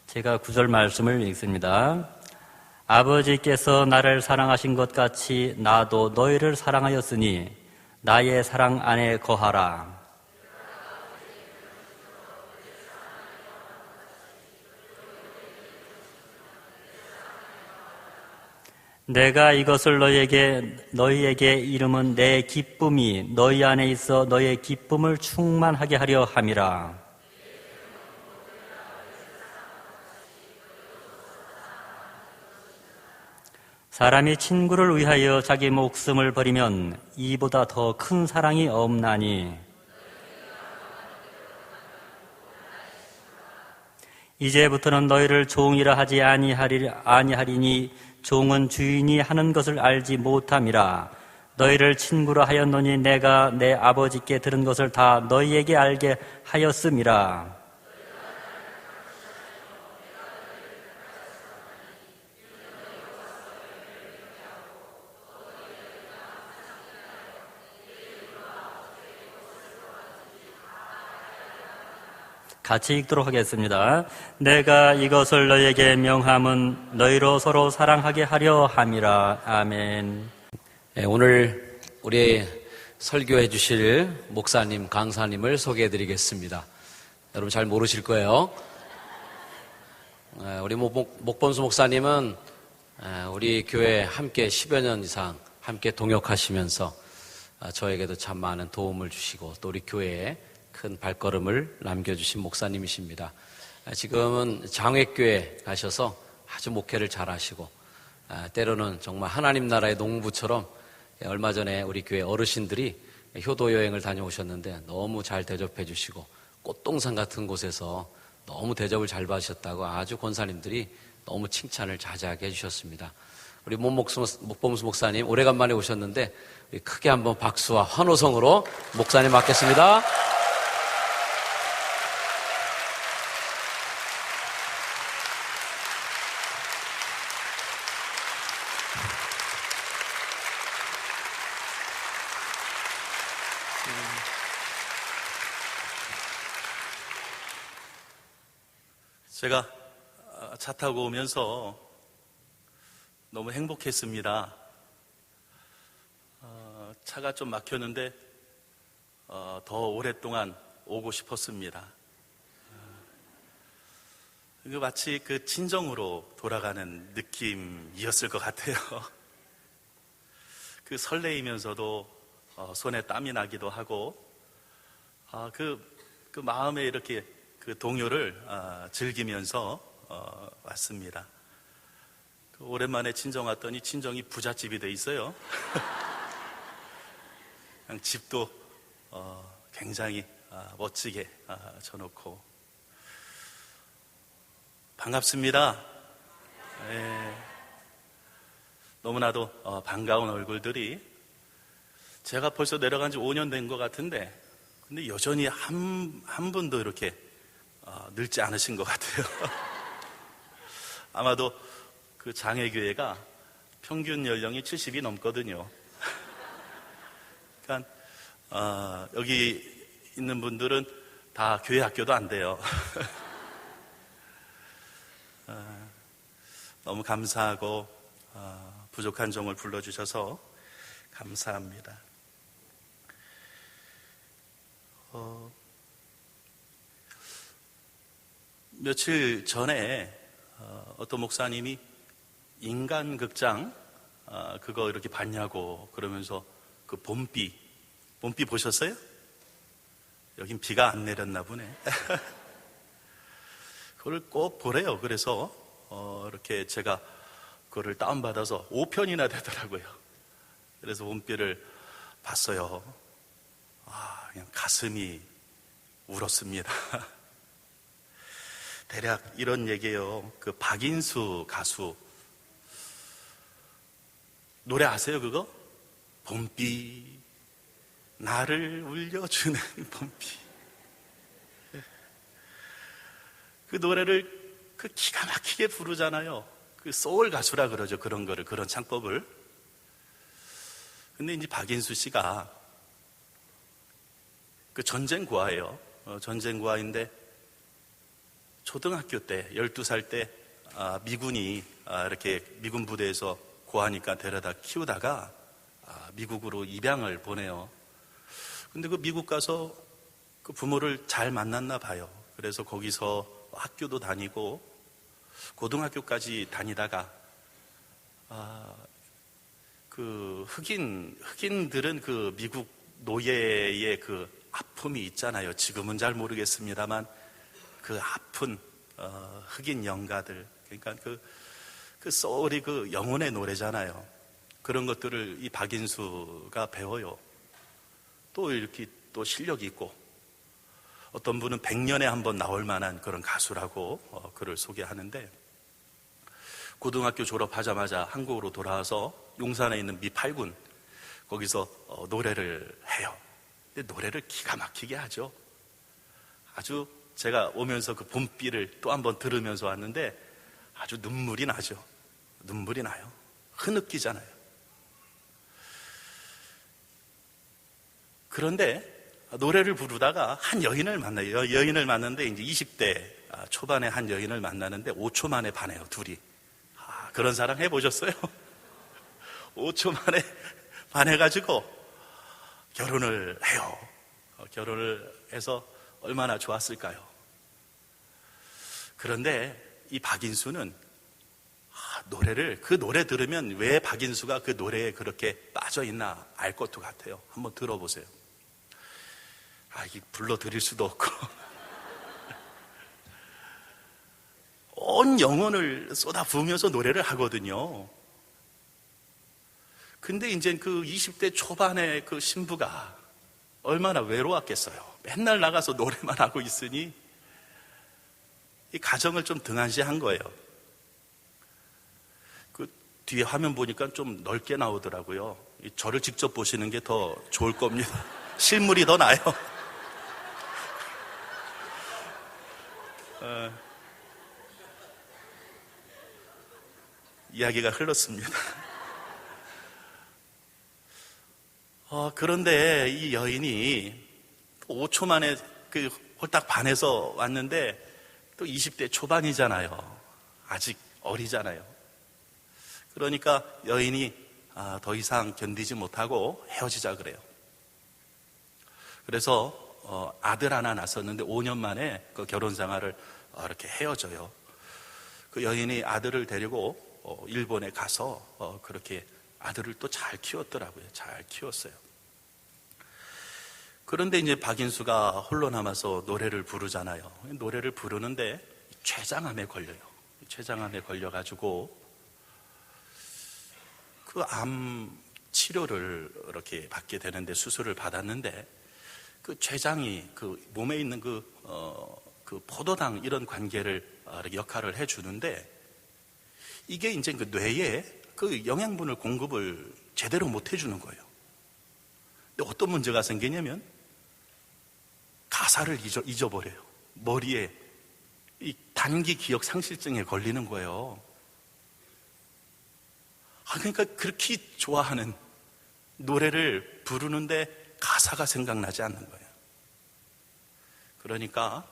제가 9절 말씀을 읽습니다. 아버지께서 나를 사랑하신 것 같이 나도 너희를 사랑하였으니 나의 사랑 안에 거하라. 내가 이것을 너희에게 이름은 내 기쁨이 너희 안에 있어 너희의 기쁨을 충만하게 하려 함이라. 사람이 친구를 위하여 자기 목숨을 버리면 이보다 더 큰 사랑이 없나니. 이제부터는 너희를 종이라 하지 아니하리니 종은 주인이 하는 것을 알지 못함이라. 너희를 친구라 하였노니 내가 내 아버지께 들은 것을 다 너희에게 알게 하였음이라. 같이 읽도록 하겠습니다. 내가 이것을 너희에게 명함은 너희로 서로 사랑하게 하려 함이라. 아멘. 네, 오늘 우리 설교해 주실 목사님, 강사님을 소개해 드리겠습니다. 여러분 잘 모르실 거예요. 우리 목범수 목사님은 우리 교회 함께 10여 년 이상 함께 동역하시면서 저에게도 참 많은 도움을 주시고 또 우리 교회에 큰 발걸음을 남겨주신 목사님이십니다. 지금은 장외교회 가셔서 아주 목회를 잘하시고 때로는 정말 하나님 나라의 농부처럼 얼마 전에 우리 교회 어르신들이 효도 여행을 다녀오셨는데 너무 잘 대접해 주시고 꽃동산 같은 곳에서 너무 대접을 잘 받으셨다고 아주 권사님들이 너무 칭찬을 자자하게 해주셨습니다. 우리 목범수 목사님 오래간만에 오셨는데 크게 한번 박수와 환호성으로 목사님 맞겠습니다. 제가 차 타고 오면서 너무 행복했습니다. 차가 좀 막혔는데 더 오랫동안 오고 싶었습니다. 마치 그 친정으로 돌아가는 느낌이었을 것 같아요. 그 설레이면서도 손에 땀이 나기도 하고 그 마음에 이렇게 그 동요를 즐기면서 왔습니다. 오랜만에 친정 왔더니 친정이 부잣집이 돼 있어요. 집도 굉장히 멋지게 져놓고 반갑습니다. 네. 너무나도 반가운 얼굴들이 제가 벌써 내려간 지 5년 된 것 같은데 근데 여전히 한 분도 이렇게 늙지 않으신 것 같아요. 아마도 그 장애교회가 평균 연령이 70이 넘거든요. 그러니까 여기 있는 분들은 다 교회 학교도 안 돼요. 너무 감사하고 부족한 종을 불러주셔서 감사합니다. 며칠 전에 어떤 목사님이 인간극장 그거 이렇게 봤냐고 그러면서 그 봄비 보셨어요? 여긴 비가 안 내렸나 보네. 그걸 꼭 보래요. 그래서 이렇게 제가 그거를 다운받아서 5편이나 되더라고요. 그래서 봄비를 봤어요. 그냥 가슴이 울었습니다. 대략 이런 얘기예요. 그 박인수 가수 노래 아세요? 그거? 봄비 나를 울려주는 봄비. 그 노래를 그 기가 막히게 부르잖아요. 그 소울 가수라 그러죠. 그런 거를, 그런 창법을. 근데 이제 박인수 씨가 그 전쟁 고아예요. 전쟁 고아인데 초등학교 때 12살 때 미군이 이렇게 미군 부대에서 고하니까 데려다 키우다가 미국으로 입양을 보내요. 근데 그 미국 가서 그 부모를 잘 만났나 봐요. 그래서 거기서 학교도 다니고 고등학교까지 다니다가 그 흑인들은 그 미국 노예의 그 아픔이 있잖아요. 지금은 잘 모르겠습니다만 그 아픈 흑인 영가들, 그러니까 그 소울이 그 영혼의 노래잖아요. 그런 것들을 이 박인수가 배워요. 또 이렇게 또 실력이 있고, 어떤 분은 100년에 한 번 나올 만한 그런 가수라고 그를 소개하는데, 고등학교 졸업하자마자 한국으로 돌아와서 용산에 있는 미 8군 거기서 노래를 해요. 근데 노래를 기가 막히게 하죠. 아주 제가 오면서 그 봄비를 또 한 번 들으면서 왔는데 아주 눈물이 나죠. 눈물이 나요. 흐느끼잖아요. 그런데 노래를 부르다가 한 여인을 만나요. 여인을 만났는데 이제 20대 초반에 한 여인을 만나는데 5초 만에 반해요, 둘이. 그런 사랑 해보셨어요? 5초 만에 반해가지고 결혼을 해요. 결혼을 해서 얼마나 좋았을까요? 그런데 이 박인수는 그 노래 들으면 왜 박인수가 그 노래에 그렇게 빠져있나 알 것도 같아요. 한번 들어보세요. 이게 불러드릴 수도 없고 온 영혼을 쏟아 부으면서 노래를 하거든요. 근데 이제 그 20대 초반의 그 신부가 얼마나 외로웠겠어요. 맨날 나가서 노래만 하고 있으니 이 가정을 좀 등한시한 거예요. 그 뒤에 화면 보니까 좀 넓게 나오더라고요. 저를 직접 보시는 게 더 좋을 겁니다. 실물이 더 나아요. 이야기가 흘렀습니다. 그런데 이 여인이 5초 만에 그 홀딱 반해서 왔는데 또 20대 초반이잖아요. 아직 어리잖아요. 그러니까 여인이 더 이상 견디지 못하고 헤어지자 그래요. 그래서 아들 하나 낳았었는데 5년 만에 그 결혼 생활을 이렇게 헤어져요. 그 여인이 아들을 데리고 일본에 가서 그렇게 아들을 또 잘 키웠더라고요. 잘 키웠어요. 그런데 이제 박인수가 홀로 남아서 노래를 부르잖아요. 노래를 부르는데 췌장암에 걸려요. 췌장암에 걸려가지고 그 암 치료를 이렇게 받게 되는데 수술을 받았는데 그 췌장이 그 몸에 있는 그 포도당 이런 관계를 역할을 해주는데 이게 이제 그 뇌에 그 영양분을 공급을 제대로 못 해주는 거예요. 근데 어떤 문제가 생기냐면 가사를 잊어버려요. 머리에 이 단기 기억 상실증에 걸리는 거예요. 그러니까 그렇게 좋아하는 노래를 부르는데 가사가 생각나지 않는 거예요. 그러니까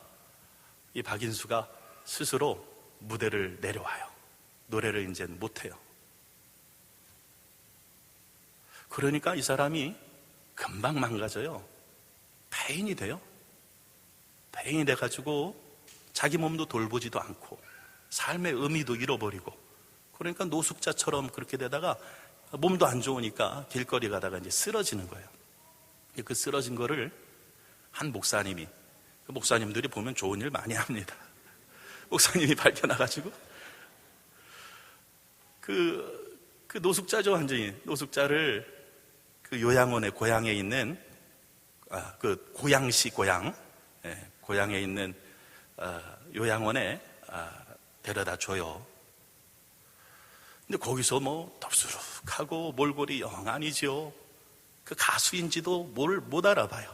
이 박인수가 스스로 무대를 내려와요. 노래를 이제 못해요. 그러니까 이 사람이 금방 망가져요. 폐인이 돼요. 폐인이 돼가지고 자기 몸도 돌보지도 않고 삶의 의미도 잃어버리고 그러니까 노숙자처럼 그렇게 되다가 몸도 안 좋으니까 길거리 가다가 이제 쓰러지는 거예요. 그 쓰러진 거를 한 목사님이, 그 목사님들이 보면 좋은 일 많이 합니다. 목사님이 발견해가지고 그 노숙자죠, 완전히. 노숙자를 그 요양원의 고향에 있는, 그 고양시 고향에 있는 요양원에 데려다 줘요. 근데 거기서 뭐 덥수룩하고 몰골이 영 아니죠. 그 가수인지도 못 알아봐요.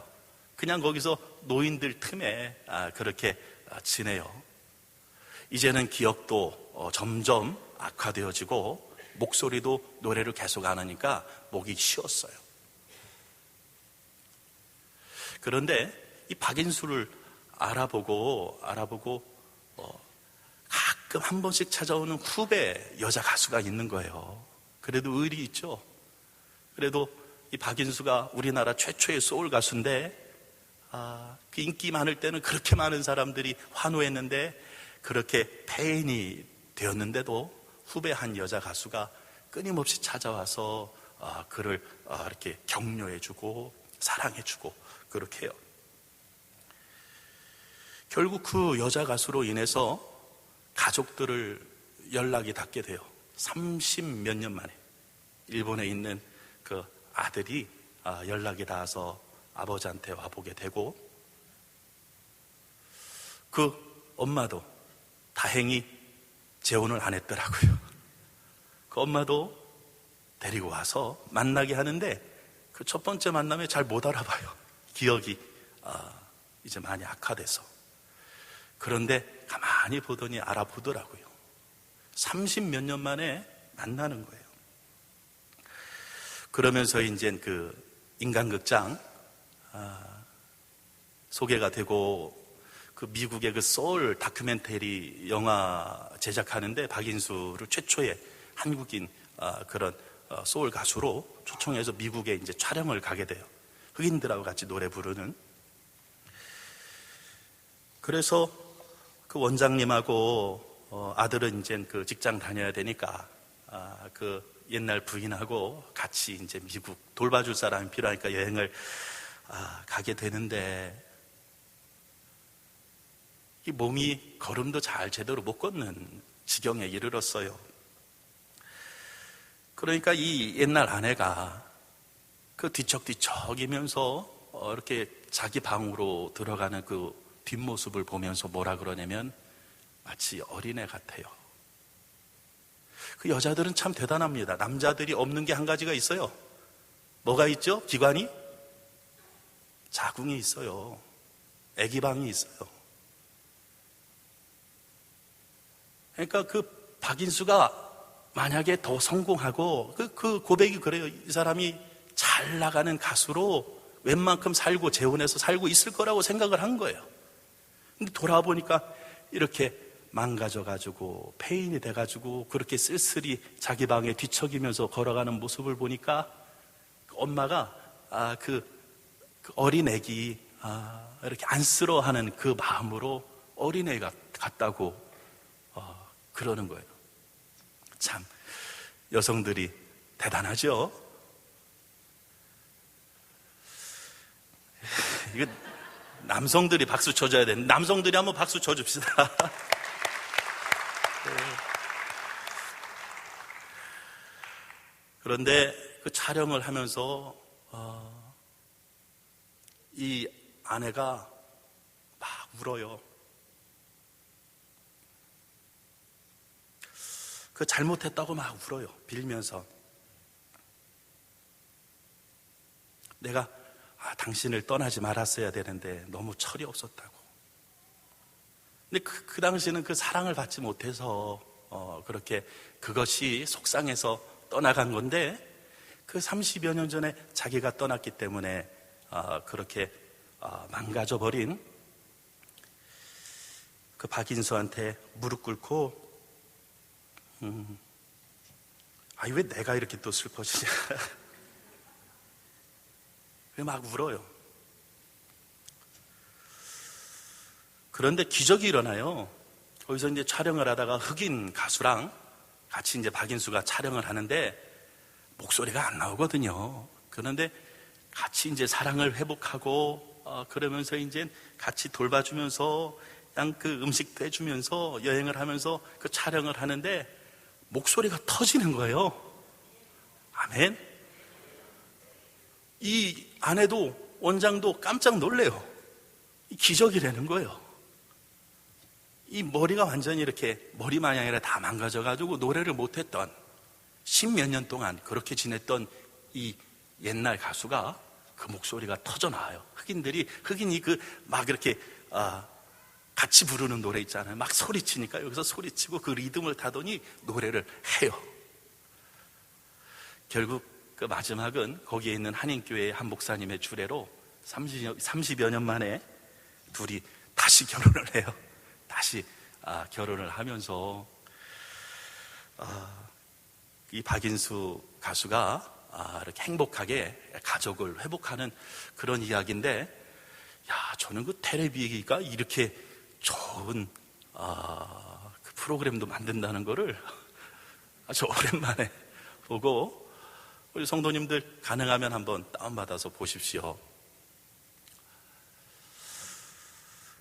그냥 거기서 노인들 틈에 그렇게 지내요. 이제는 기억도 점점 악화되어지고 목소리도 노래를 계속 안 하니까 목이 쉬었어요. 그런데 이 박인수를 알아보고 가끔 한 번씩 찾아오는 후배 여자 가수가 있는 거예요. 그래도 의리 있죠. 그래도 이 박인수가 우리나라 최초의 소울 가수인데 그 인기 많을 때는 그렇게 많은 사람들이 환호했는데 그렇게 폐인이 되었는데도 후배 한 여자 가수가 끊임없이 찾아와서 그를 이렇게 격려해주고 사랑해주고 그렇게 해요. 결국 그 여자 가수로 인해서 가족들을 연락이 닿게 돼요. 30몇 년 만에 일본에 있는 그 아들이 연락이 닿아서 아버지한테 와보게 되고, 그 엄마도 다행히 재혼을 안 했더라고요. 그 엄마도 데리고 와서 만나게 하는데 그 첫 번째 만남에 잘 못 알아봐요. 기억이 이제 많이 악화돼서. 그런데 가만히 보더니 알아보더라고요. 30몇 년 만에 만나는 거예요. 그러면서 이제 그 인간극장 소개가 되고, 그 미국의 그 소울 다큐멘터리 영화 제작하는데 박인수를 최초의 한국인 그런 소울 가수로 초청해서 미국에 이제 촬영을 가게 돼요. 흑인들하고 같이 노래 부르는. 그래서 그 원장님하고 아들은 이제 그 직장 다녀야 되니까 그 옛날 부인하고 같이 이제 미국 돌봐줄 사람이 필요하니까 여행을 가게 되는데, 이 몸이 걸음도 잘 제대로 못 걷는 지경에 이르렀어요. 그러니까 이 옛날 아내가 그 뒤척뒤척이면서 이렇게 자기 방으로 들어가는 그 뒷모습을 보면서 뭐라 그러냐면 마치 어린애 같아요. 그 여자들은 참 대단합니다. 남자들이 없는 게 한 가지가 있어요. 뭐가 있죠? 기관이? 자궁이 있어요. 아기방이 있어요. 그러니까 그 박인수가 만약에 더 성공하고, 그 고백이 그래요. 이 사람이 잘 나가는 가수로 웬만큼 살고 재혼해서 살고 있을 거라고 생각을 한 거예요. 근데 돌아보니까 이렇게 망가져가지고 폐인이 돼가지고 그렇게 쓸쓸히 자기 방에 뒤척이면서 걸어가는 모습을 보니까 엄마가 그 어린 애기 이렇게 안쓰러워하는 그 마음으로 어린애 같다고 그러는 거예요. 참 여성들이 대단하죠. 이거 남성들이 박수 쳐줘야 되는데, 남성들이 한번 박수 쳐줍시다. 그런데 그 촬영을 하면서 이 아내가 막 울어요. 그 잘못했다고 막 울어요. 빌면서. 내가 당신을 떠나지 말았어야 되는데 너무 철이 없었다고. 근데 그 당시에는 그 사랑을 받지 못해서 그렇게 그것이 속상해서 떠나간 건데, 그 30여 년 전에 자기가 떠났기 때문에 그렇게 망가져버린 그 박인수한테 무릎 꿇고 왜 내가 이렇게 또 슬퍼지냐. 왜 막 울어요. 그런데 기적이 일어나요. 거기서 이제 촬영을 하다가 흑인 가수랑 같이 이제 박인수가 촬영을 하는데 목소리가 안 나오거든요. 그런데 같이 이제 사랑을 회복하고 그러면서 이제 같이 돌봐주면서 그냥 그 음식도 해주면서 여행을 하면서 그 촬영을 하는데 목소리가 터지는 거예요. 아멘. 이 아내도 원장도 깜짝 놀래요. 이 기적이라는 거예요. 이 머리가 완전히 이렇게 머리만이 아니라 다 망가져가지고 노래를 못했던, 10몇 년 동안 그렇게 지냈던 이 옛날 가수가 그 목소리가 터져 나와요. 흑인이 그 막 이렇게 같이 부르는 노래 있잖아요. 막 소리치니까 여기서 소리치고 그 리듬을 타더니 노래를 해요. 결국 그 마지막은 거기에 있는 한인교회의 한 목사님의 주례로 30여 년 만에 둘이 다시 결혼을 해요. 다시 결혼을 하면서 이 박인수 가수가 이렇게 행복하게 가족을 회복하는 그런 이야기인데, 저는 그 텔레비가 이렇게 좋은 그 프로그램도 만든다는 거를 아주 오랜만에 보고, 우리 성도님들 가능하면 한번 다운받아서 보십시오.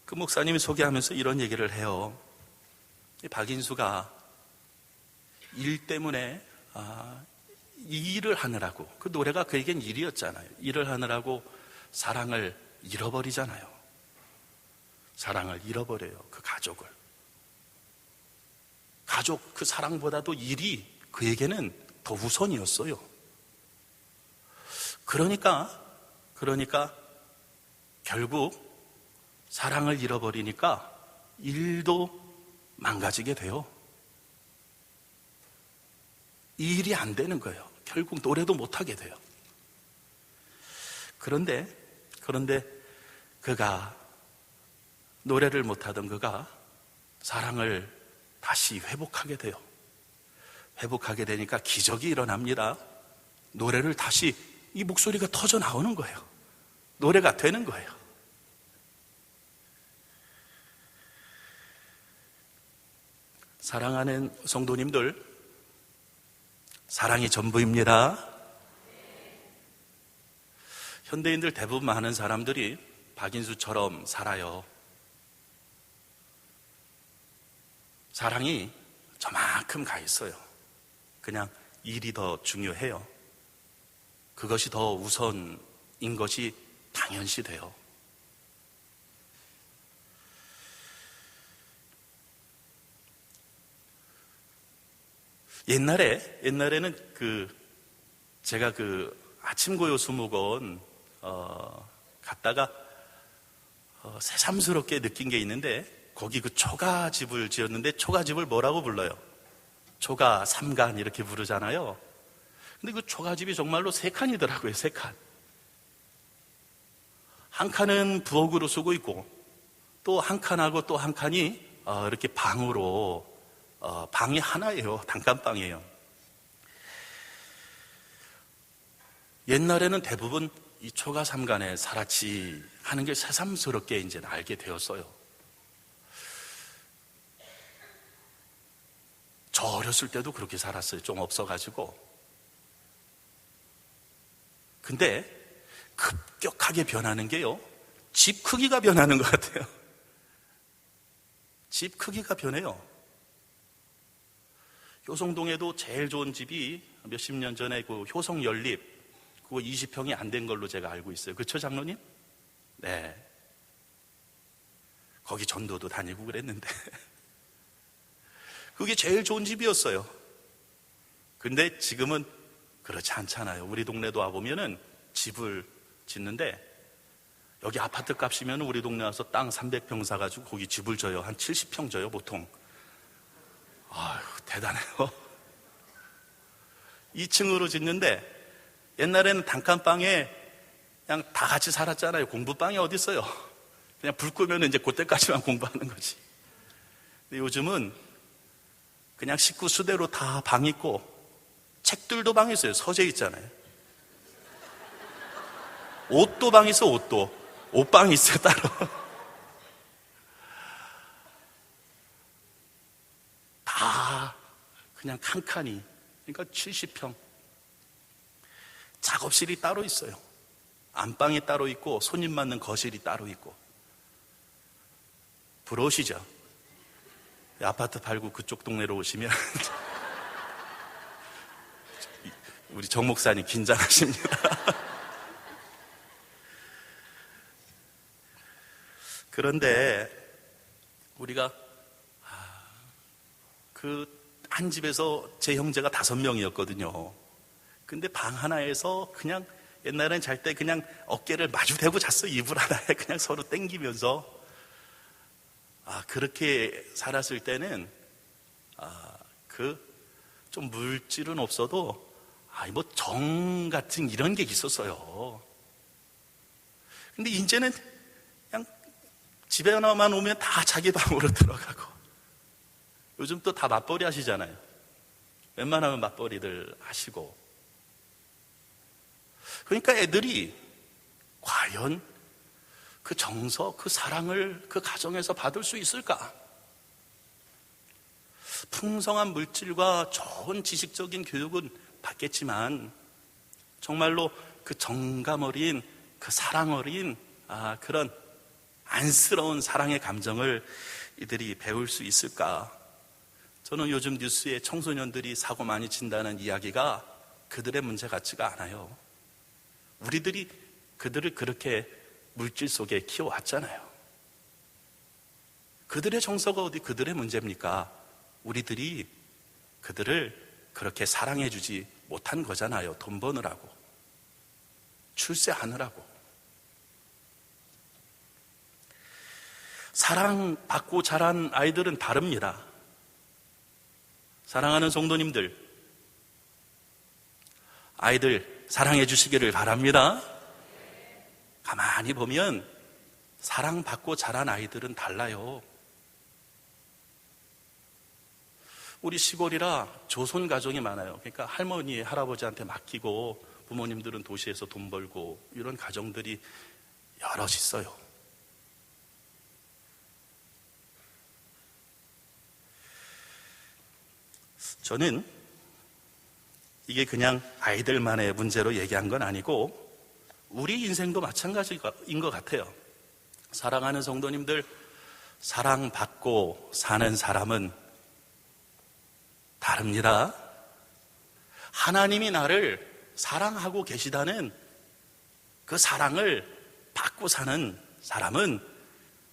그 목사님이 소개하면서 이런 얘기를 해요. 이 박인수가 일 때문에 이 일을 하느라고, 그 노래가 그에겐 일이었잖아요. 일을 하느라고 사랑을 잃어버리잖아요. 사랑을 잃어버려요. 그 가족을. 가족 그 사랑보다도 일이 그에게는 더 우선이었어요. 그러니까 결국 사랑을 잃어버리니까 일도 망가지게 돼요. 이 일이 안 되는 거예요. 결국 노래도 못하게 돼요. 그런데 그가, 노래를 못하던 그가 사랑을 다시 회복하게 돼요. 회복하게 되니까 기적이 일어납니다. 노래를 다시, 이 목소리가 터져 나오는 거예요. 노래가 되는 거예요. 사랑하는 성도님들, 사랑이 전부입니다. 현대인들 대부분 많은 사람들이 박인수처럼 살아요. 사랑이 저만큼 가 있어요. 그냥 일이 더 중요해요. 그것이 더 우선인 것이 당연시 돼요. 옛날에는 제가 아침고요 수목원 갔다가 새삼스럽게 느낀 게 있는데, 거기 초가집을 지었는데, 초가집을 뭐라고 불러요? 초가 3간 이렇게 부르잖아요. 근데 그 초가집이 정말로 3칸이더라고요. 3칸. 한 칸은 부엌으로 쓰고 있고, 또 한 칸하고 또 한 칸이 이렇게 방으로, 방이 하나예요. 단칸방이에요. 옛날에는 대부분 이 초가 3간에 살았지 하는 게 새삼스럽게 이제 알게 되었어요. 저 어렸을 때도 그렇게 살았어요. 좀 없어가지고. 근데 급격하게 변하는 게요, 집 크기가 변하는 것 같아요. 집 크기가 변해요. 효성동에도 제일 좋은 집이 몇십 년 전에 그 효성 연립, 그거 20평이 안 된 걸로 제가 알고 있어요. 그렇죠, 장로님? 네. 거기 전도도 다니고 그랬는데 그게 제일 좋은 집이었어요. 근데 지금은 그렇지 않잖아요. 우리 동네도 와보면은 집을 짓는데, 여기 아파트 값이면 우리 동네 와서 땅 300평 사가지고 거기 집을 져요. 한 70평 져요, 보통. 아유, 대단해요. 2층으로 짓는데, 옛날에는 단칸방에 그냥 다 같이 살았잖아요. 공부방이 어디 있어요? 그냥 불 끄면 이제 그때까지만 공부하는 거지. 근데 요즘은 그냥 식구 수대로 다 방 있고, 책들도 방 있어요. 서재 있잖아요. 옷도 방 있어, 옷도. 옷방 있어요, 따로. 다 그냥 칸칸이. 그러니까 70평. 작업실이 따로 있어요. 안방이 따로 있고, 손님 맞는 거실이 따로 있고. 부러우시죠? 아파트 팔고 그쪽 동네로 오시면 우리 정 목사님 긴장하십니다. 그런데 우리가 한 집에서 제 형제가 5명이었거든요. 근데 방 하나에서 그냥 옛날엔 잘 때 그냥 어깨를 마주 대고 잤어요. 이불 하나에 그냥 서로 땡기면서. 그렇게 살았을 때는 좀 물질은 없어도 뭐 정 같은 이런 게 있었어요. 근데 이제는 그냥 집에 하나만 오면 다 자기 방으로 들어가고, 요즘 또 다 맞벌이 하시잖아요. 웬만하면 맞벌이들 하시고. 그러니까 애들이 과연 그 정서, 그 사랑을 그 가정에서 받을 수 있을까? 풍성한 물질과 좋은 지식적인 교육은 받겠지만 정말로 그 정감 어린, 그 사랑 어린 그런 안쓰러운 사랑의 감정을 이들이 배울 수 있을까? 저는 요즘 뉴스에 청소년들이 사고 많이 친다는 이야기가 그들의 문제 같지가 않아요. 우리들이 그들을 그렇게 물질 속에 키워왔잖아요. 그들의 정서가 어디 그들의 문제입니까? 우리들이 그들을 그렇게 사랑해주지 못한 거잖아요. 돈 버느라고, 출세하느라고. 사랑받고 자란 아이들은 다릅니다. 사랑하는 성도님들, 아이들 사랑해 주시기를 바랍니다. 가만히 보면 사랑받고 자란 아이들은 달라요. 우리 시골이라 조손 가정이 많아요. 그러니까 할머니, 할아버지한테 맡기고 부모님들은 도시에서 돈 벌고 이런 가정들이 여럿 있어요. 저는 이게 그냥 아이들만의 문제로 얘기한 건 아니고 우리 인생도 마찬가지인 것 같아요. 사랑하는 성도님들, 사랑받고 사는 사람은 다릅니다. 하나님이 나를 사랑하고 계시다는 그 사랑을 받고 사는 사람은,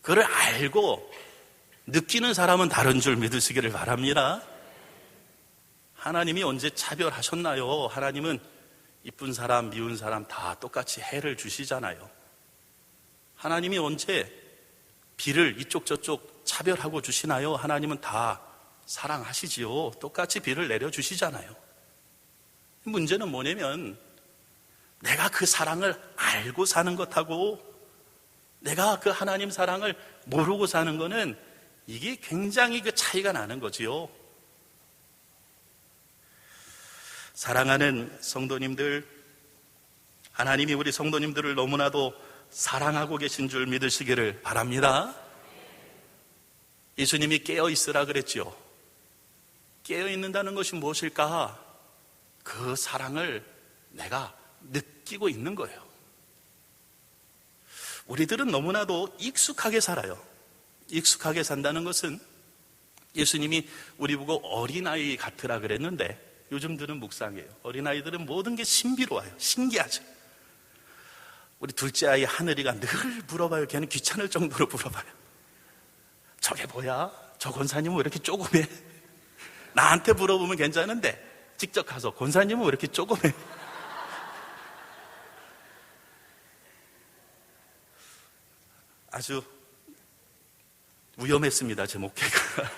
그를 알고 느끼는 사람은 다른 줄 믿으시기를 바랍니다. 하나님이 언제 차별하셨나요? 하나님은 이쁜 사람, 미운 사람 다 똑같이 해를 주시잖아요. 하나님이 언제 비를 이쪽 저쪽 차별하고 주시나요? 하나님은 다 사랑하시지요. 똑같이 비를 내려주시잖아요. 문제는 뭐냐면 내가 그 사랑을 알고 사는 것하고 내가 그 하나님 사랑을 모르고 사는 거는 이게 굉장히 그 차이가 나는 거지요. 사랑하는 성도님들, 하나님이 우리 성도님들을 너무나도 사랑하고 계신 줄 믿으시기를 바랍니다. 예수님이 깨어있으라 그랬죠. 깨어있는다는 것이 무엇일까? 그 사랑을 내가 느끼고 있는 거예요. 우리들은 너무나도 익숙하게 살아요. 익숙하게 산다는 것은 예수님이 우리 보고 어린아이 같으라 그랬는데 요즘들은 묵상해요. 어린아이들은 모든 게 신비로워요. 신기하죠. 우리 둘째 아이 하늘이가 늘 물어봐요. 걔는 귀찮을 정도로 물어봐요. 저게 뭐야? 저 권사님은 왜 이렇게 조그매? 나한테 물어보면 괜찮은데 직접 가서 권사님은 왜 이렇게 조그매? 아주 위험했습니다. 제 목회가.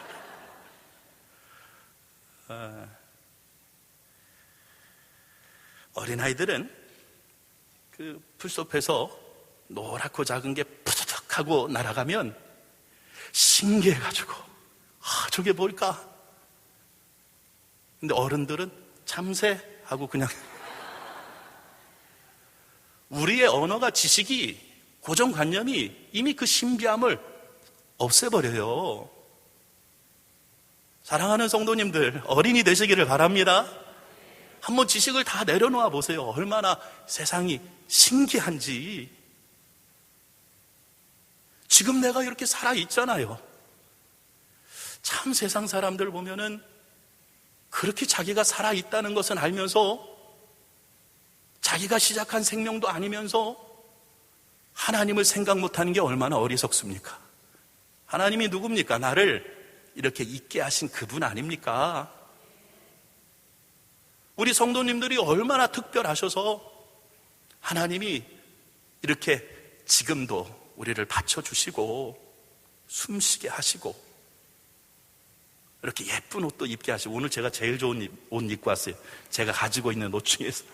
어린아이들은 그 풀숲에서 노랗고 작은 게 푸드득 하고 날아가면 신기해가지고 저게 뭘까? 근데 어른들은 참새 하고 그냥 우리의 언어가 지식이 고정관념이 이미 그 신비함을 없애버려요. 사랑하는 성도님들, 어린이 되시기를 바랍니다. 한번 지식을 다 내려놓아 보세요. 얼마나 세상이 신기한지. 지금 내가 이렇게 살아있잖아요. 참 세상 사람들 보면은 그렇게 자기가 살아있다는 것은 알면서 자기가 시작한 생명도 아니면서 하나님을 생각 못하는 게 얼마나 어리석습니까? 하나님이 누굽니까? 나를 이렇게 있게 하신 그분 아닙니까? 우리 성도님들이 얼마나 특별하셔서 하나님이 이렇게 지금도 우리를 받쳐주시고 숨쉬게 하시고 이렇게 예쁜 옷도 입게 하시고, 오늘 제가 제일 좋은 옷 입고 왔어요. 제가 가지고 있는 옷 중에서.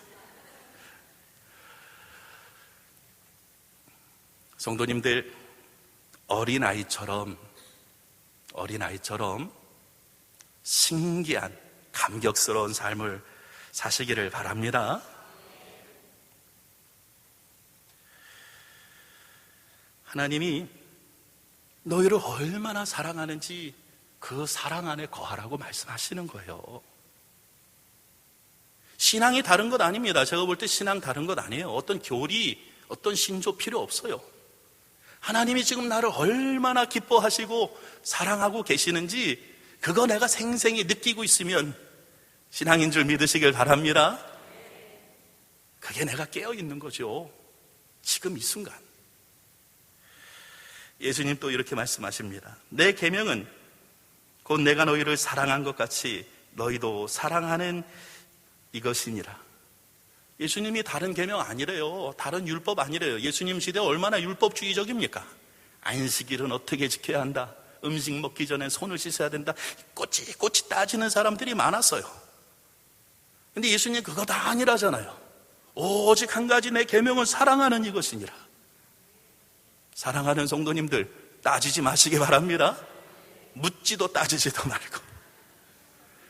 성도님들, 어린아이처럼 신기한 감격스러운 삶을 사시기를 바랍니다. 하나님이 너희를 얼마나 사랑하는지 그 사랑 안에 거하라고 말씀하시는 거예요. 신앙이 다른 것 아닙니다. 제가 볼 때 신앙 다른 것 아니에요. 어떤 교리, 어떤 신조 필요 없어요. 하나님이 지금 나를 얼마나 기뻐하시고 사랑하고 계시는지 그거 내가 생생히 느끼고 있으면 신앙인 줄 믿으시길 바랍니다. 그게 내가 깨어 있는 거죠. 지금 이 순간. 예수님 또 이렇게 말씀하십니다. 내 계명은 곧 내가 너희를 사랑한 것 같이 너희도 사랑하는 이것이니라. 예수님이 다른 계명 아니래요. 다른 율법 아니래요. 예수님 시대 얼마나 율법주의적입니까? 안식일은 어떻게 지켜야 한다. 음식 먹기 전에 손을 씻어야 된다. 꼬치꼬치 따지는 사람들이 많았어요. 근데 예수님 그거 다 아니라잖아요. 오직 한 가지 내 계명은 사랑하는 이것이니라. 사랑하는 성도님들 따지지 마시기 바랍니다. 묻지도 따지지도 말고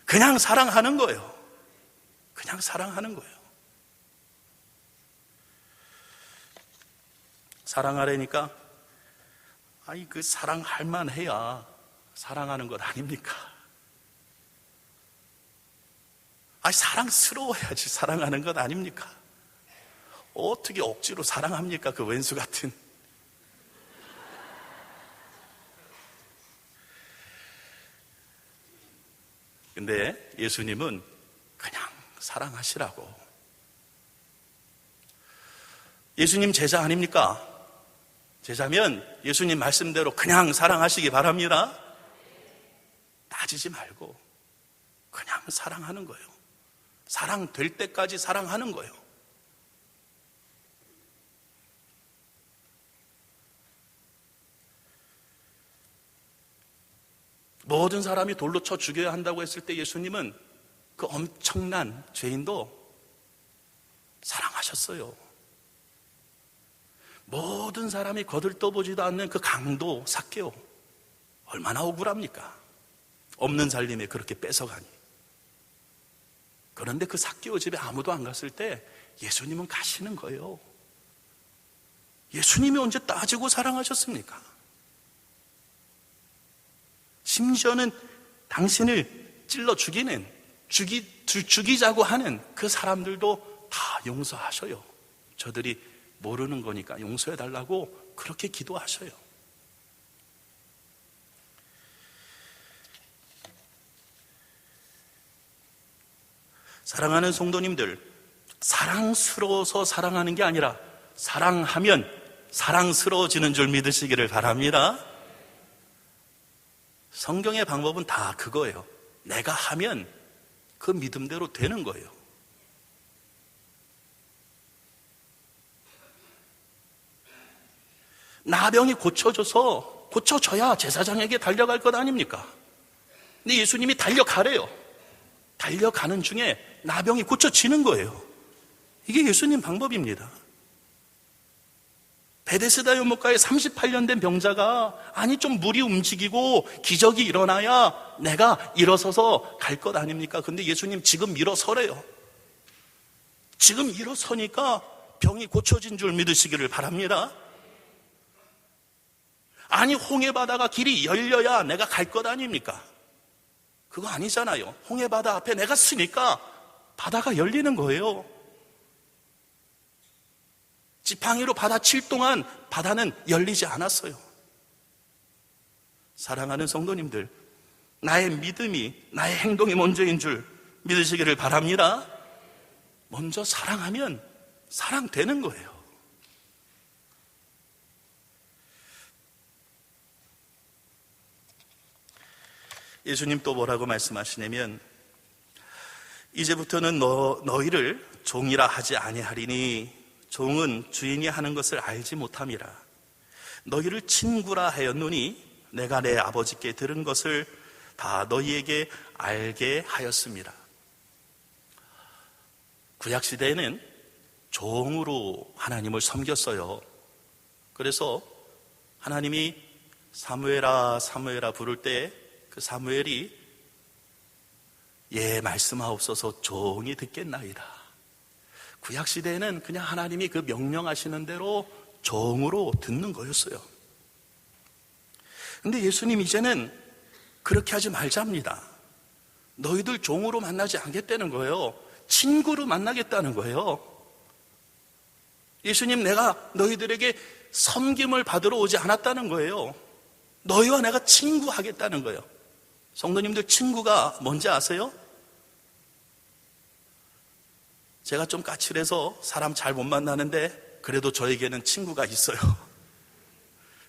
그냥 사랑하는 거예요. 그냥 사랑하는 거예요. 사랑하려니까 아니 그 사랑할 만해야 사랑하는 것 아닙니까? 아니 사랑스러워야지 사랑하는 것 아닙니까? 어떻게 억지로 사랑합니까? 그 왼수 같은. 근데 예수님은 그냥 사랑하시라고. 예수님 제자 아닙니까? 제자면 예수님 말씀대로 그냥 사랑하시기 바랍니다. 따지지 말고 그냥 사랑하는 거예요. 사랑될 때까지 사랑하는 거예요. 모든 사람이 돌로 쳐 죽여야 한다고 했을 때 예수님은 그 엄청난 죄인도 사랑하셨어요. 모든 사람이 거들떠보지도 않는 그 강도 삭개오, 얼마나 억울합니까? 없는 살림에 그렇게 뺏어가니. 그런데 그 삭개오 집에 아무도 안 갔을 때 예수님은 가시는 거예요. 예수님이 언제 따지고 사랑하셨습니까? 심지어는 당신을 찔러 죽이자고 하는 그 사람들도 다 용서하셔요. 저들이 모르는 거니까 용서해달라고 그렇게 기도하셔요. 사랑하는 성도님들, 사랑스러워서 사랑하는 게 아니라 사랑하면 사랑스러워지는 줄 믿으시기를 바랍니다. 성경의 방법은 다 그거예요. 내가 하면 그 믿음대로 되는 거예요. 나병이 고쳐져야 제사장에게 달려갈 것 아닙니까? 근데 예수님이 달려가래요. 달려가는 중에 나병이 고쳐지는 거예요. 이게 예수님 방법입니다. 베데스다 연못가에 38년 된 병자가 아니 좀 물이 움직이고 기적이 일어나야 내가 일어서서 갈 것 아닙니까? 근데 예수님 지금 일어서래요. 지금 일어서니까 병이 고쳐진 줄 믿으시기를 바랍니다. 아니 홍해바다가 길이 열려야 내가 갈 것 아닙니까? 그거 아니잖아요. 홍해바다 앞에 내가 서니까 바다가 열리는 거예요. 지팡이로 바다 칠 동안 바다는 열리지 않았어요. 사랑하는 성도님들, 나의 믿음이, 나의 행동이 먼저인 줄 믿으시기를 바랍니다. 먼저 사랑하면 사랑되는 거예요. 예수님 또 뭐라고 말씀하시냐면 이제부터는 너희를 종이라 하지 아니하리니 종은 주인이 하는 것을 알지 못함이라. 너희를 친구라 하였노니 내가 내 아버지께 들은 것을 다 너희에게 알게 하였습니다. 구약시대에는 종으로 하나님을 섬겼어요. 그래서 하나님이 사무엘아 사무엘아 부를 때 그 사무엘이 예, 말씀하옵소서 종이 듣겠나이다. 구약시대에는 그냥 하나님이 그 명령하시는 대로 종으로 듣는 거였어요. 근데 예수님 이제는 그렇게 하지 말자입니다. 너희들 종으로 만나지 않겠다는 거예요. 친구로 만나겠다는 거예요. 예수님, 내가 너희들에게 섬김을 받으러 오지 않았다는 거예요. 너희와 내가 친구하겠다는 거예요. 성도님들, 친구가 뭔지 아세요? 제가 좀 까칠해서 사람 잘 못 만나는데 그래도 저에게는 친구가 있어요.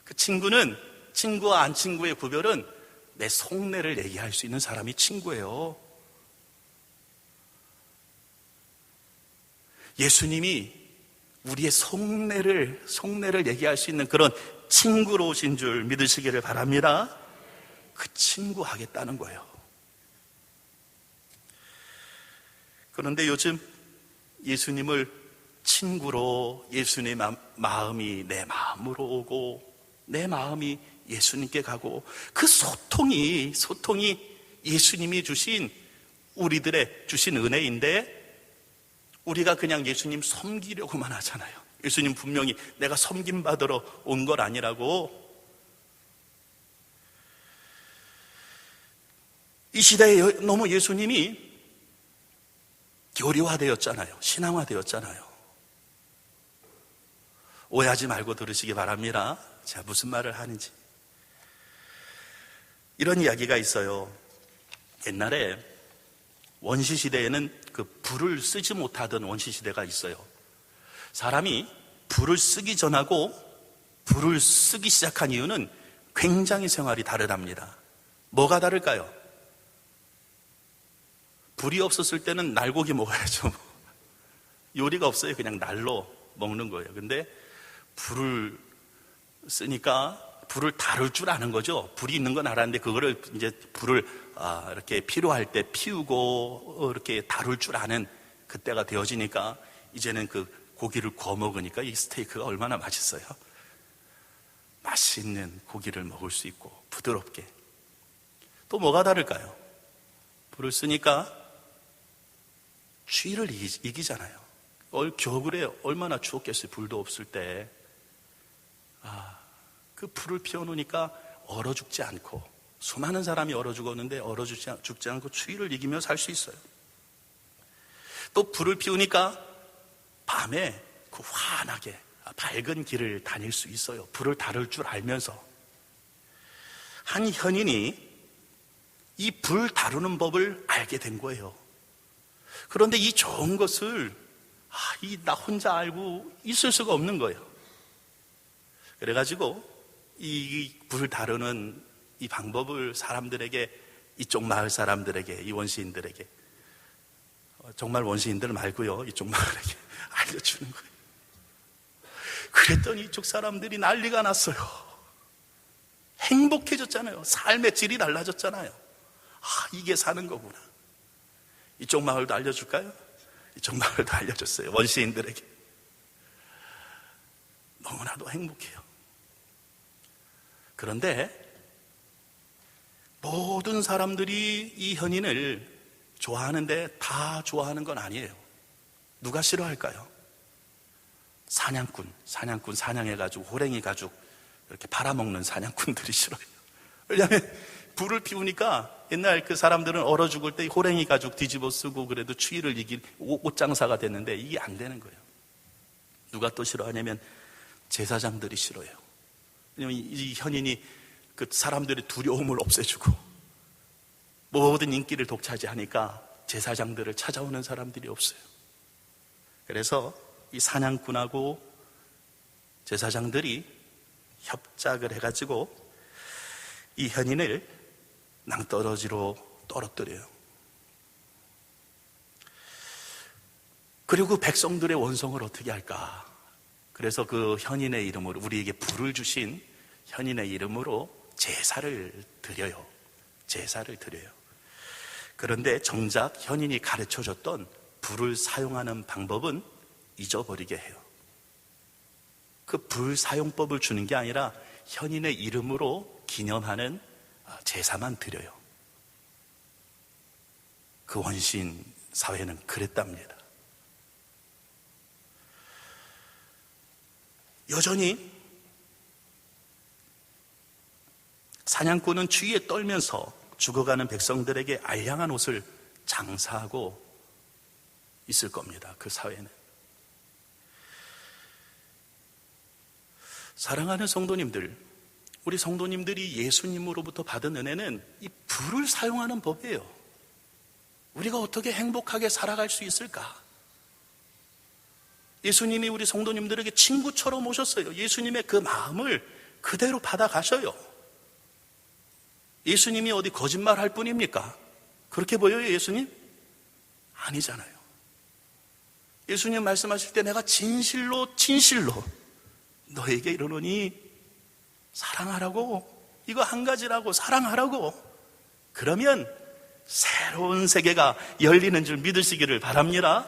그 친구는, 친구와 안 친구의 구별은 내 속내를 얘기할 수 있는 사람이 친구예요. 예수님이 우리의 속내를 얘기할 수 있는 그런 친구로 오신 줄 믿으시기를 바랍니다. 그 친구 하겠다는 거예요. 그런데 요즘 예수님을 친구로, 예수님의 마음이 내 마음으로 오고 내 마음이 예수님께 가고, 그 소통이 예수님이 주신, 우리들의 주신 은혜인데 우리가 그냥 예수님 섬기려고만 하잖아요. 예수님 분명히 내가 섬김 받으러 온 건 아니라고. 이 시대에 너무 예수님이 교리화되었잖아요. 신앙화되었잖아요. 오해하지 말고 들으시기 바랍니다. 제가 무슨 말을 하는지. 이런 이야기가 있어요. 옛날에 원시시대에는 그 불을 쓰지 못하던 원시시대가 있어요. 사람이 불을 쓰기 전하고 불을 쓰기 시작한 이유는 굉장히 생활이 다르답니다. 뭐가 다를까요? 불이 없었을 때는 날고기 먹어야죠. 요리가 없어요. 그냥 날로 먹는 거예요. 근데 불을 쓰니까 불을 다룰 줄 아는 거죠. 불이 있는 건 알았는데 그거를 이제 불을 이렇게 필요할 때 피우고 이렇게 다룰 줄 아는 그때가 되어지니까 이제는 그 고기를 구워 먹으니까 이 스테이크가 얼마나 맛있어요. 맛있는 고기를 먹을 수 있고 부드럽게. 또 뭐가 다를까요? 불을 쓰니까 추위를 이기잖아요. 겨울에 얼마나 추웠겠어요. 불도 없을 때. 그 불을 피워놓으니까 얼어 죽지 않고, 수많은 사람이 얼어 죽었는데 얼어 죽지 않고 추위를 이기며 살 수 있어요. 또 불을 피우니까 밤에 그 환하게 밝은 길을 다닐 수 있어요. 불을 다룰 줄 알면서. 한 현인이 이 불 다루는 법을 알게 된 거예요. 그런데 이 좋은 것을 나 혼자 알고 있을 수가 없는 거예요. 그래가지고 이 불 다루는 이 방법을 사람들에게, 이쪽 마을 사람들에게, 이 원시인들에게, 정말 원시인들 말고요, 이쪽 마을에게 알려주는 거예요. 그랬더니 이쪽 사람들이 난리가 났어요. 행복해졌잖아요. 삶의 질이 달라졌잖아요. 이게 사는 거구나. 이쪽 마을도 알려줄까요? 이쪽 마을도 알려줬어요. 원시인들에게. 너무나도 행복해요. 그런데 모든 사람들이 이 현인을 좋아하는데 다 좋아하는 건 아니에요. 누가 싫어할까요? 사냥꾼 사냥해가지고 호랭이 가죽 이렇게 팔아먹는 사냥꾼들이 싫어요. 왜냐하면 불을 피우니까 옛날 그 사람들은 얼어 죽을 때 호랭이 가죽 뒤집어 쓰고 그래도 추위를 이길 옷장사가 됐는데 이게 안 되는 거예요. 누가 또 싫어하냐면 제사장들이 싫어요. 왜냐하면 이 현인이 그 사람들의 두려움을 없애주고 모든 인기를 독차지하니까 제사장들을 찾아오는 사람들이 없어요. 그래서 이 사냥꾼하고 제사장들이 협작을 해가지고 이 현인을 낭떠러지로 떨어뜨려요. 그리고 백성들의 원성을 어떻게 할까? 그래서 그 현인의 이름으로, 우리에게 불을 주신 현인의 이름으로 제사를 드려요. 그런데 정작 현인이 가르쳐줬던 불을 사용하는 방법은 잊어버리게 해요. 그 불 사용법을 주는 게 아니라 현인의 이름으로 기념하는 제사만 드려요. 그 원시인 사회는 그랬답니다. 여전히 사냥꾼은 추위에 떨면서 죽어가는 백성들에게 알량한 옷을 장사하고 있을 겁니다. 그 사회는. 사랑하는 성도님들, 우리 성도님들이 예수님으로부터 받은 은혜는 이 불을 사용하는 법이에요. 우리가 어떻게 행복하게 살아갈 수 있을까? 예수님이 우리 성도님들에게 친구처럼 오셨어요. 예수님의 그 마음을 그대로 받아가셔요. 예수님이 어디 거짓말할 뿐입니까? 그렇게 보여요, 예수님? 아니잖아요. 예수님 말씀하실 때 내가 진실로 너에게 이르노니 사랑하라고, 이거 한 가지라고, 사랑하라고. 그러면 새로운 세계가 열리는 줄 믿으시기를 바랍니다.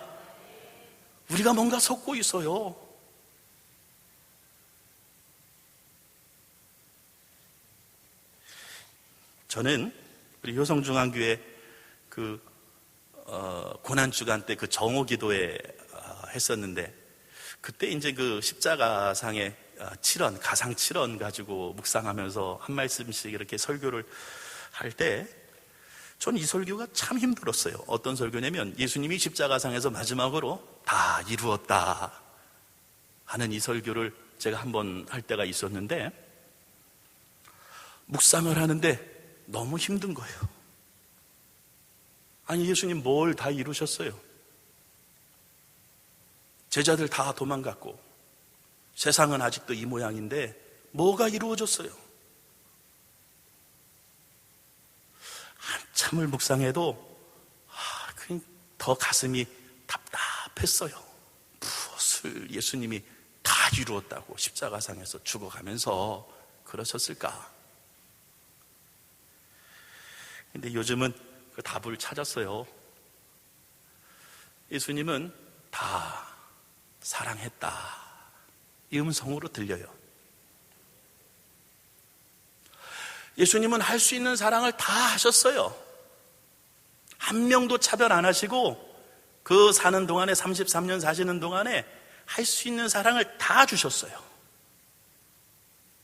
우리가 뭔가 속고 있어요. 저는 우리 효성중앙교회 고난주간 때 그 정오기도회 했었는데, 그때 이제 그 십자가상의 7원, 가상 7원 가지고 묵상하면서 한 말씀씩 이렇게 설교를 할 때, 전 이 설교가 참 힘들었어요. 어떤 설교냐면, 예수님이 십자가상에서 마지막으로 다 이루었다 하는 이 설교를 제가 한번 할 때가 있었는데, 묵상을 하는데 너무 힘든 거예요. 아니, 예수님 뭘 다 이루셨어요? 제자들 다 도망갔고 세상은 아직도 이 모양인데 뭐가 이루어졌어요? 한참을 묵상해도 더 가슴이 답답했어요. 무엇을 예수님이 다 이루었다고 십자가상에서 죽어가면서 그러셨을까? 근데 요즘은 그 답을 찾았어요. 예수님은 다 사랑했다, 이 음성으로 들려요. 예수님은 할 수 있는 사랑을 다 하셨어요. 한 명도 차별 안 하시고 그 사는 동안에, 33년 사시는 동안에 할 수 있는 사랑을 다 주셨어요.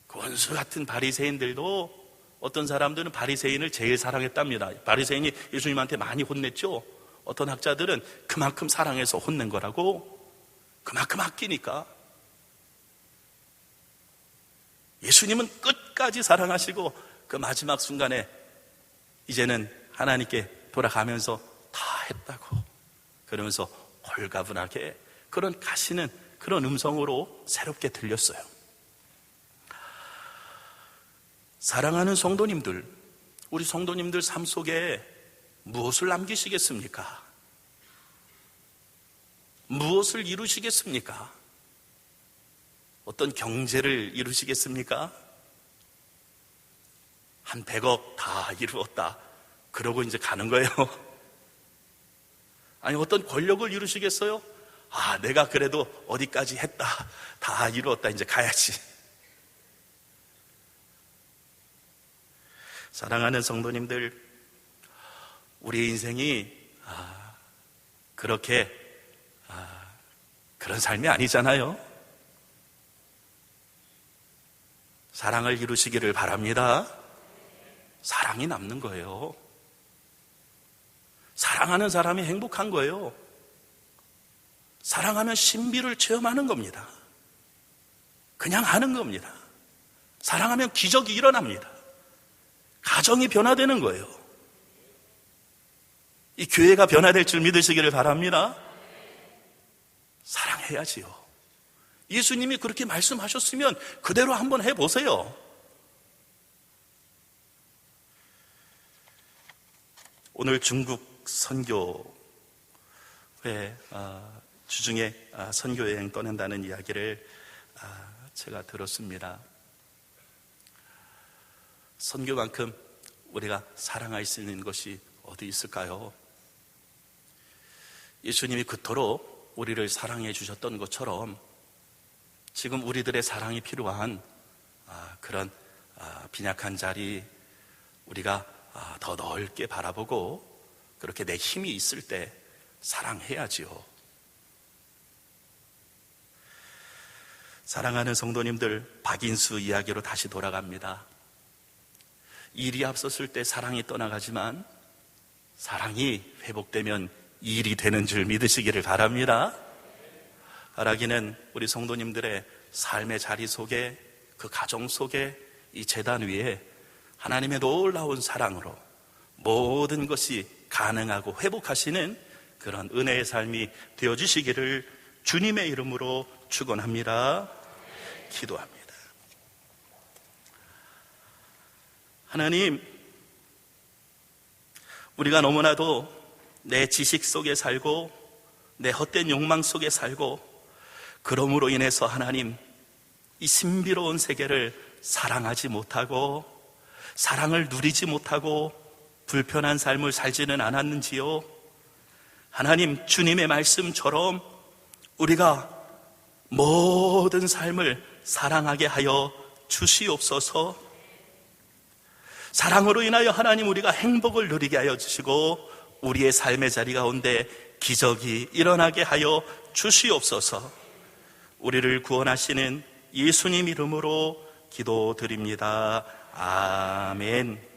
그 원수 같은 바리새인들도, 어떤 사람들은 바리새인을 제일 사랑했답니다. 바리새인이 예수님한테 많이 혼냈죠. 어떤 학자들은 그만큼 사랑해서 혼낸 거라고, 그만큼 아끼니까. 예수님은 끝까지 사랑하시고 그 마지막 순간에 이제는 하나님께 돌아가면서 다 했다고 그러면서 홀가분하게 그런 가시는 그런 음성으로 새롭게 들렸어요. 사랑하는 성도님들, 우리 성도님들 삶 속에 무엇을 남기시겠습니까? 무엇을 이루시겠습니까? 어떤 경제를 이루시겠습니까? 한 100억 다 이루었다, 그러고 이제 가는 거예요. 아니, 어떤 권력을 이루시겠어요? 아, 내가 그래도 어디까지 했다, 다 이루었다, 이제 가야지. 사랑하는 성도님들, 우리의 인생이 그렇게 그런 삶이 아니잖아요. 사랑을 이루시기를 바랍니다. 사랑이 남는 거예요. 사랑하는 사람이 행복한 거예요. 사랑하면 신비를 체험하는 겁니다. 그냥 하는 겁니다. 사랑하면 기적이 일어납니다. 가정이 변화되는 거예요. 이 교회가 변화될 줄 믿으시기를 바랍니다. 사랑해야지요. 예수님이 그렇게 말씀하셨으면 그대로 한번 해보세요. 오늘 중국 선교회 주중에 선교여행 떠난다는 이야기를 제가 들었습니다. 선교만큼 우리가 사랑할 수 있는 것이 어디 있을까요? 예수님이 그토록 우리를 사랑해 주셨던 것처럼 지금 우리들의 사랑이 필요한 그런 빈약한 자리, 우리가 더 넓게 바라보고 그렇게 내 힘이 있을 때 사랑해야지요. 사랑하는 성도님들, 박인수 이야기로 다시 돌아갑니다. 일이 앞섰을 때 사랑이 떠나가지만 사랑이 회복되면 일이 되는 줄 믿으시기를 바랍니다. 바라기는 우리 성도님들의 삶의 자리 속에, 그 가정 속에, 이 제단 위에 하나님의 놀라운 사랑으로 모든 것이 가능하고 회복하시는 그런 은혜의 삶이 되어주시기를 주님의 이름으로 축원합니다. 기도합니다. 하나님, 우리가 너무나도 내 지식 속에 살고 내 헛된 욕망 속에 살고, 그러므로 인해서 하나님, 이 신비로운 세계를 사랑하지 못하고 사랑을 누리지 못하고 불편한 삶을 살지는 않았는지요. 하나님, 주님의 말씀처럼 우리가 모든 삶을 사랑하게 하여 주시옵소서. 사랑으로 인하여 하나님, 우리가 행복을 누리게 하여 주시고 우리의 삶의 자리 가운데 기적이 일어나게 하여 주시옵소서. 우리를 구원하시는 예수님 이름으로 기도드립니다. 아멘.